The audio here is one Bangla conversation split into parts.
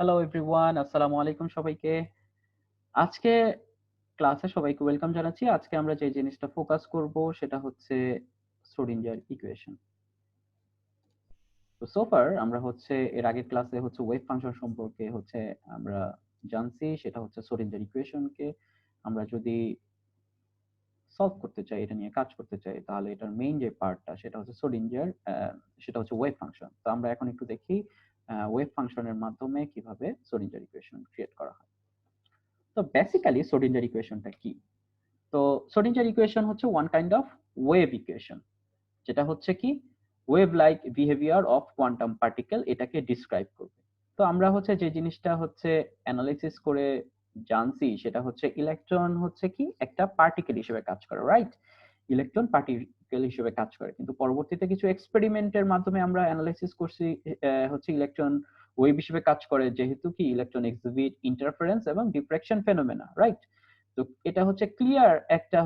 হ্যালো এভরিওয়ান, আসসালামু আলাইকুম সবাইকে। আজকে ক্লাসে সবাইকে ওয়েলকাম জানাচ্ছি। আজকে আমরা যে জিনিসটা ফোকাস করব সেটা হচ্ছে শ্রোডিঞ্জার ইকুয়েশন। তো সো ফার আমরা এর আগের ক্লাসে ওয়েভ ফাংশন সম্পর্কে আমরা জানছি। সেটা হচ্ছে শ্রোডিঞ্জার ইকুয়েশনকে আমরা যদি সলভ করতে চাই, এটা নিয়ে কাজ করতে চাই, তাহলে এটার মেইন যে পার্টটা সেটা হচ্ছে শ্রোডিঞ্জার, সেটা হচ্ছে ওয়েভ ফাংশন। তো আমরা এখন একটু দেখি ওয়েভ ফাংশনের মাধ্যমে কিভাবে শ্রোডিঞ্জার ইকুয়েশন ক্রিয়েট করা হয়। তো বেসিক্যালি শ্রোডিঞ্জার ইকুয়েশনটা কি? তো শ্রোডিঞ্জার ইকুয়েশন হচ্ছে one kind of wave equation, যেটা হচ্ছে কি wave like behaviour of quantum particle, এটাকে ডিসক্রাইব করবে। তো আমরা যে জিনিসটা অ্যানালাইসিস করে জানছি সেটা হচ্ছে ইলেকট্রন কি একটা পার্টিকেল হিসেবে কাজ করে, রাইট? ইলেকট্রন পার্টিকেল হিসেবে কাজ করে, কিন্তু পরবর্তীতে কিছু এক্সপেরিমেন্টের মাধ্যমে আমরা অ্যানালাইসিস করছি ইলেকট্রন ওয়েভ হিসেবে কাজ করে, যেহেতু কি ইলেকট্রন এক্সিবিট ইন্টারফারেন্স এবং ডিফ্রাকশন ফেনোমেনা, রাইট? তো এটা ক্লিয়ার একটা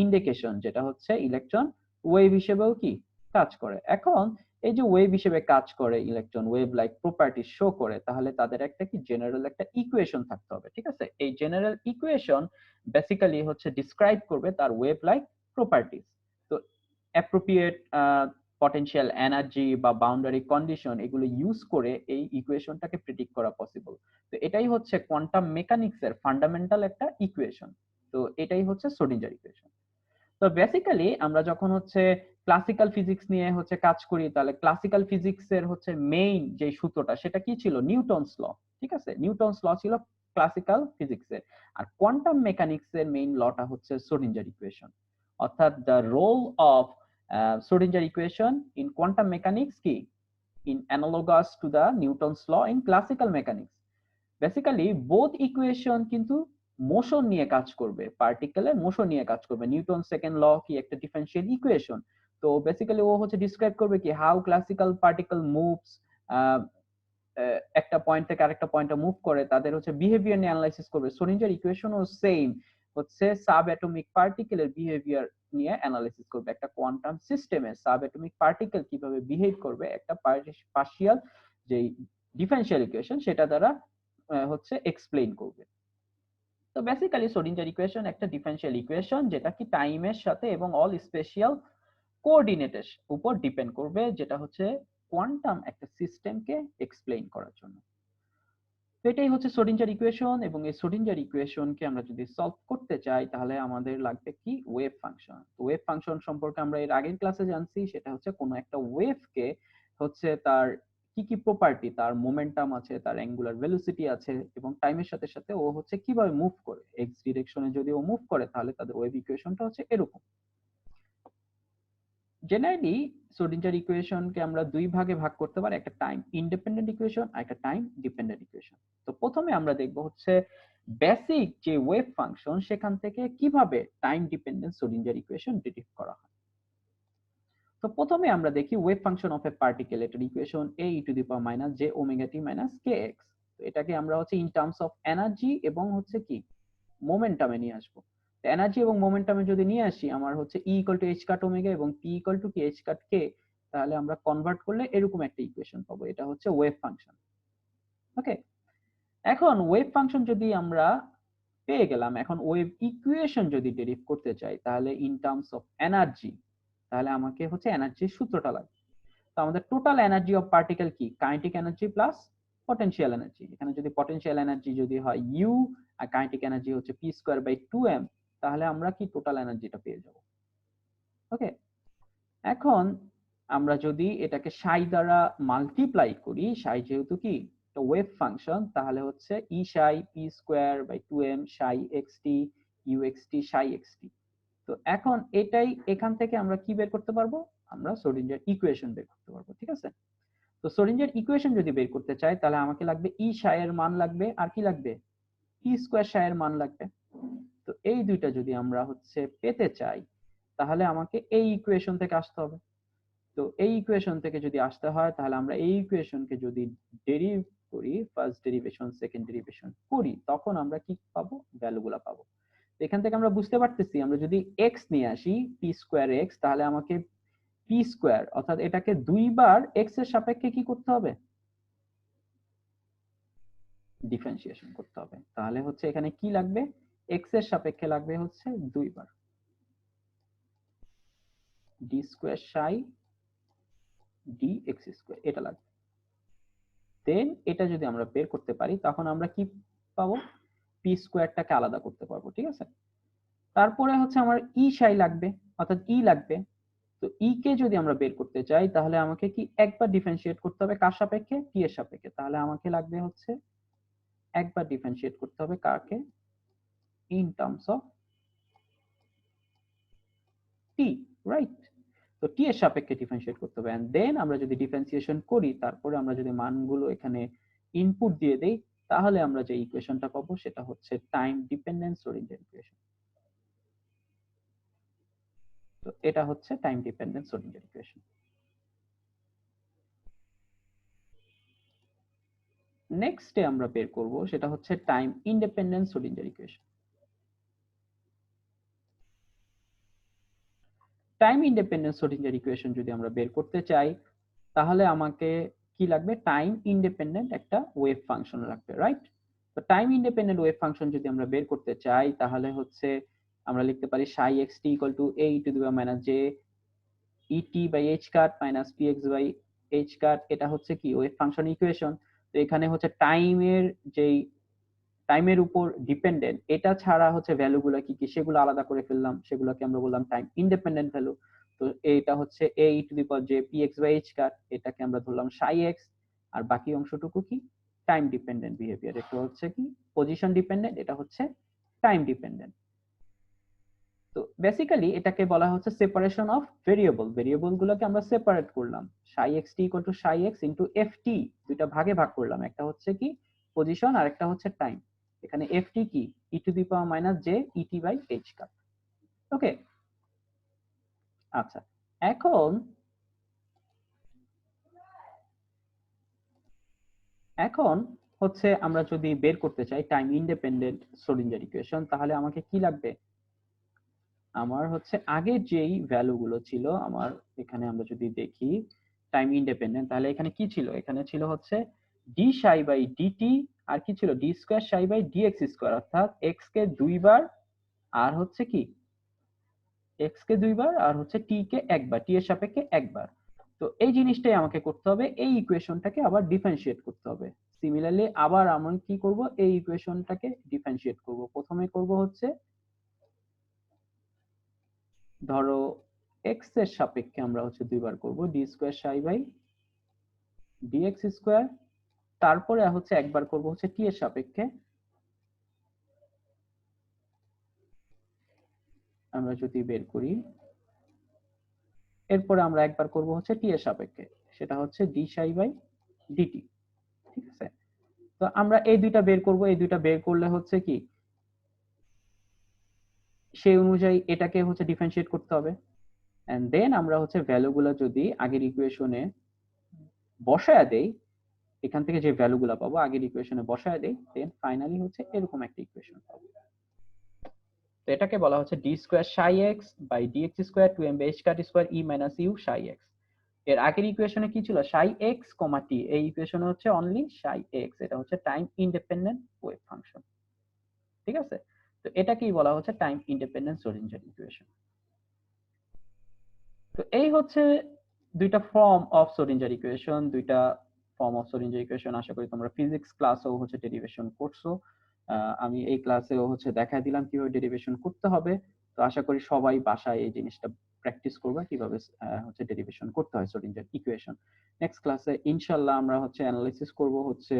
ইন্ডিকেশন, যেটা ইলেকট্রন ওয়েভ হিসেবেও কি কাজ করে। এখন এই যে ওয়েভ হিসেবে কাজ করে electron, wave like property show করে, তাহলে তাদের একটা কি জেনারেল একটা ইকুয়েশন থাকতে হবে, ঠিক আছে? এই জেনারেল ইকুয়েশন বেসিক্যালি ডিসক্রাইব করবে তার ওয়েভ লাইক প্রপার্টিজ। তো অ্যাপ্রোপ্রিয়েট পটেনশিয়াল এনার্জি বা বাউন্ডারি কন্ডিশন, এগুলো ইউজ করে এই ইকুয়েশনটাকে প্রেডিক্ট করা পসিবল। তো এটাই কোয়ান্টাম মেকানিক্সের ফান্ডামেন্টাল একটা ইকুয়েশন। তো এটাই শ্রোডিঞ্জার ইকুয়েশন। তো বেসিক্যালি আমরা যখন ক্লাসিক্যাল ফিজিক্স নিয়ে কাজ করি, তাহলে ক্লাসিক্যাল ফিজিক্স এর মেইন যে সূত্রটা সেটা কি ছিল? নিউটনস ল, ঠিক আছে? নিউটনস ল ছিল ক্লাসিক্যাল ফিজিক্স এর। আর কোয়ান্টাম মেকানিক্স এর মেইন লটা শ্রোডিঞ্জার ইকুয়েশন। অর্থাৎ the role of Schrodinger equation in quantum mechanics কি in analogous to the Newton's law in classical mechanics. Basically both equation কিন্তু মোশন নিয়ে কাজ করবে, পার্টিকেলের মোশন নিয়ে কাজ করবে। নিউটন সেকেন্ড ল কি একটা ডিফারেন্সিয়াল ইকুয়েশন। তো বেসিক্যালি ও ডিসক্রাইব করবে কি হাউ ক্লাসিক্যাল পার্টিকেল মুভস, একটা পয়েন্ট থেকে আরেকটা পয়েন্টে মুভ করে, তাদের বিহেভিয়ার নিয়ে অ্যানালাইসিস করবে। শ্রোডিঞ্জার ইকুয়েশনও সেম, সাব অ্যাটমিক পার্টিকেলের বিহেভিয়ার নিয়ে অ্যানালাইসিস করবে। একটা কোয়ান্টাম সিস্টেমে সাব অ্যাটমিক পার্টিকেল কিভাবে বিহেভ করবে একটা পার্শিয়াল যে ডিফারেন্সিয়াল ইকুয়েশন সেটা দ্বারা এক্সপ্লেইন করবে। তো বেসিক্যালি শ্রোডিঞ্জার ইকুয়েশন একটা ডিফারেন্সিয়াল ইকুয়েশন, যেটা কি টাইমের সাথে এবং অল স্পেশিয়াল কোঅর্ডিনেটের উপর ডিপেন্ড করবে, যেটা কোয়ান্টাম একটা সিস্টেমকে এক্সপ্লেইন করার জন্য। তো এটাই শ্রোডিঞ্জার ইকুয়েশন, এবং এই শ্রোডিঞ্জার ইকুয়েশনকে আমরা যদি সলভ করতে চাই তাহলে আমাদের লাগবে কি ওয়েভ ফাংশন। তো ওয়েভ ফাংশন সম্পর্কে আমরা এর আগের ক্লাসে জানছি, সেটা কোনো একটা ওয়েভকে তার কি কি প্রপার্টি, তার মোমেন্টাম আছে, তার অ্যাঙ্গুলার ভেলোসিটি আছে, এবং টাইমের সাথে সাথে ও কিভাবে মুভ করে। এক্স ডিরেকশনে যদি ও মুভ করে তাহলে তাদের ওয়েভ ইকুয়েশনটা এরকম। জেনারেলি শ্রোডিঞ্জার ইকুয়েশনকে আমরা দুই ভাগে ভাগ করতে পারি, একটা টাইম ইন্ডিপেন্ডেন্ট ইকুয়েশন আর একটা টাইম ডিপেন্ডেন্ট ইকুয়েশন। তো প্রথমে আমরা দেখব বেসিক যে ওয়েভ ফাংশন সেখান থেকে কিভাবে time dependent Schrodinger equation derive করা হয়। তো প্রথমে আমরা দেখি wave function of A particle, এটার equation a e to the power minus j omega t minus kx। তো এটাকে আমরা ইন টার্মস অফ এনার্জি এবং কি মোমেন্টামে নিয়ে আসবো। এনার্জি এবং মোমেন্টামে যদি নিয়ে আসি, আমার E equal to h cut omega এবং p ইকুয়াল টু কি h কাট k, তাহলে আমরা কনভার্ট করলে এরকম একটা ইকুয়েশন পাবো। এটা ওয়েভ ফাংশন। ওকে, এখন ওয়েভ ফাংশন যদি আমরা পেয়ে গেলাম, এখন ওয়েভ ইকুয়েশন যদি ডেরিভ করতে চাই তাহলে ইন টার্মস অফ এনার্জি, তাহলে আমাকে এনার্জির সূত্রটা লাগবে। তো আমাদের টোটাল এনার্জি অফ পার্টিকেল কি kinetic energy plus potential energy. এখানে যদি পটেনশিয়াল এনার্জি যদি হয় u আর kinetic energy p square by 2m, তাহলে আমরা কি টোটাল এনার্জিটা পেয়ে যাব। ওকে, এখন আমরা যদি এটাকে সাই দ্বারা মাল্টিপ্লাই করি, সাই যেহেতু কি একটা ওয়েভ ফাংশন, তাহলে e Sai p square by 2m Sai xt uxt Sai xt। তো এখন এটাই এখান থেকে আমরা কি বের করতে পারবো? আমরা শ্রোডিঞ্জার ইকুয়েশন বের করতে পারবো, ঠিক আছে? তো শ্রোডিঞ্জার ইকুয়েশন যদি বের করতে চাই তাহলে আমাকে লাগবে ই সাই এর মান লাগবে, আর কি লাগবে? টি স্কয়ার সাই এর মান লাগবে। তো এই দুইটা যদি আমরা পেতে চাই তাহলে আমাকে এই ইকুয়েশন থেকে আসতে হবে। তো এই ইকুয়েশন থেকে যদি আসতে হয় তাহলে আমরা এই ইকুয়েশনকে যদি ডেরিভ করি, ফার্স্ট ডেরিভেশন সেকেন্ড ডেরিভেশন করি, তখন আমরা কি পাবো? ভ্যালুগুলো পাবো। এখান থেকে আমরা বুঝতে পারতেছি, আমরা যদি x নিয়ে আসি p স্কয়ার x, তাহলে আমাকে p স্কয়ার অর্থাৎ এটাকে দুইবার x এর সাপেক্ষে কি করতে হবে? ডিফারেন্সিয়েশন করতে হবে। তাহলে হচ্ছে এখানে কি লাগবে, x এর সাপেক্ষে লাগবে হচ্ছে 2 বার d square psi dx square, এটা লাগবে। দেন এটা যদি আমরা বের করতে পারি তখন আমরা কি পাবো, p স্কয়ারটাকে আলাদা করতে পারবো, ঠিক আছে। তারপরে হচ্ছে আমার e psi লাগবে, অর্থাৎ e লাগবে। তো e কে যদি আমরা বের করতে চাই তাহলে আমাকে কি একবার ডিফারেন্সিয়েট করতে হবে কার সাপেক্ষে, t এর সাপেক্ষে। তাহলে আমাকে লাগবে হচ্ছে একবার ডিফারেন্সিয়েট করতে হবে কাকে, in terms of t, right. তো t এর সাপেক্ষে ডিফারেন্সিয়েট করতে হবে, এন্ড দেন আমরা যদি ডিফারেন্সিয়েশন করি তারপরে আমরা যদি মানগুলো এখানে ইনপুট দিয়ে দেই তাহলে আমরা যে ইকুয়েশনটা পাবো সেটা হচ্ছে টাইম ডিপেন্ডেন্ট শ্রোডিঞ্জার ইকুয়েশন। তো এটা হচ্ছে টাইম ডিপেন্ডেন্ট শ্রোডিঞ্জার ইকুয়েশন। নেক্সটে আমরা বের করব সেটা হচ্ছে time independent Schrodinger equation. Time independent Schrodinger equation যদি আমরা বের করতে চাই তাহলে আমাকে কি লাগবে, টাইম ইন্ডিপেন্ডেন্ট একটা ওয়েভ ফাংশন লাগবে, রাইট। তো টাইম ইন্ডিপেন্ডেন্ট ওয়েভ ফাংশন যদি আমরা বের করতে চাই তাহলে হচ্ছে আমরা লিখতে পারি psi xt equal to a to the power minus j et by h cut minus px by h cut, এটা হচ্ছে কি ওয়েভ ফাংশন ইকুয়েশন। তো এখানে হচ্ছে টাইমের উপর ডিপেন্ডেন্ট, এটা ছাড়া হচ্ছে ভ্যালুগুলো কি কি সেগুলো আলাদা করে ফেললাম, সেগুলোকে আমরা বললাম টাইম ইন্ডিপেন্ডেন্ট ভ্যালু। তো এটা হচ্ছে a to the power j px by h cut, এটাকে আমরা ধরলাম psi x, আর বাকি অংশটুকু কি টাইম ডিপেন্ডেন্ট বিহেভিয়ার, এটা হচ্ছে কি পজিশন ডিপেন্ডেন্ট, এটা হচ্ছে টাইম ডিপেন্ডেন্ট। তো বেসিক্যালি এটাকে বলা হচ্ছে সেপারেশন অফ ভেরিয়েবল, ভেরিয়েবল গুলোকে আমরা সেপারেট করলাম, psi xt equal to psi x into ft, দুইটা ভাগে ভাগ করলাম, একটা হচ্ছে কি পজিশন আর একটা হচ্ছে টাইম। এখানে ft কি e to the power minus j et by h cap, okay. আচ্ছা, এখন এখন হচ্ছে আমরা যদি বের করতে চাই টাইম ইন্ডিপেন্ডেন্ট শ্রোডিঞ্জার ইকুয়েশন তাহলে আমাকে কি লাগবে, আমার হচ্ছে আগে যেই ভ্যালু গুলো ছিল আমার, এখানে আমরা যদি দেখি টাইম ইন্ডিপেন্ডেন্ট তাহলে এখানে কি ছিল, এখানে ছিল হচ্ছে ডি সাই বাই ডিটি, আর কি ছিল D square psi by DX square, অর্থাৎ এক্স কে দুইবার আর হচ্ছে কি এক্স কে দুইবার আর হচ্ছে টি কে একবার, টি এর সাপেক্ষে একবার। তো এই জিনিসটাই আমাকে করতে হবে, এই ইকুয়েশনটাকে আবার ডিফারেন্সিয়েট করতে হবে। সিমিলারলি আবার আমরা কি করব, এই ইকুয়েশনটাকে ডিফারেন্সিয়েট করব। প্রথমে করব হচ্ছে ধরো এক্স এর সাপেক্ষে আমরা হচ্ছে দুইবার করব D square psi by DX square, তারপরে হচ্ছে একবার করব হচ্ছে টি এর সাপেক্ষে, আমরা যদি বের করি এরপরে আমরা একবার করব হচ্ছে টি এর সাপেক্ষে, সেটা হচ্ছে ডি সাই বাই ডিটি, ঠিক আছে। তো আমরা এই দুইটা বের করব, এই দুইটা বের করলে হচ্ছে কি সেই অনুযায়ী এটাকে হচ্ছে ডিফারেন্সিয়েট করতে হবে, এন্ড দেন আমরা হচ্ছে ভ্যালুগুলো যদি আগের ইকুয়েশনে বসায় দেই, এখান থেকে যে ভ্যালুগুলো পাবো আগের ইকুয়েশনে বসায় দেই, দেন ফাইনালি হচ্ছে এরকম একটা ইকুয়েশন পাবো। তো এটাকে বলা হচ্ছে D square psi X by DX square 2m by h cut square e minus U psi X. এর আগের ইকুয়েশনে কি ছিল, সাই এক্স কমা টি, এই ইকুয়েশনে হচ্ছে অনলি সাই এক্স, এটা হচ্ছে টাইম ইন্ডিপেন্ডেন্ট ওয়েভ ফাংশন, ঠিক আছে। তো এটাকেই বলা হচ্ছে টাইম ইন্ডিপেন্ডেন্ট শ্রোডিঞ্জার ইকুয়েশন। তো এই হচ্ছে দুইটা ফর্ম অফ শ্রোডিঞ্জার ইকুয়েশন, দুইটা ফর্ম অফ শ্রোডিঞ্জার ইকুয়েশন। আশা করি তোমরা ফিজিক্স ক্লাসেও হচ্ছে ডেরিভেশন করছো, আমি এই ক্লাসেও হচ্ছে দেখায় দিলাম কিভাবে ডেরিভেশন করতে হবে। তো আশা করি সবাই বাসায় এই জিনিসটা প্র্যাকটিস করবে কিভাবে হচ্ছে ডেরিভেশন করতে হয় শ্রোডিঞ্জার ইকুয়েশন। নেক্সট ক্লাসে ইনশাআল্লাহ আমরা হচ্ছে অ্যানালাইসিস করব হচ্ছে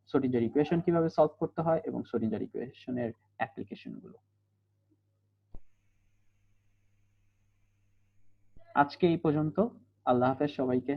শ্রোডিঞ্জার ইকুয়েশন কিভাবে সলভ করতে হয় এবং শ্রোডিঞ্জার ইকুয়েশনের অ্যাপ্লিকেশন গুলো। আজকে এই পর্যন্ত, আল্লাহ হাফেজ সবাইকে।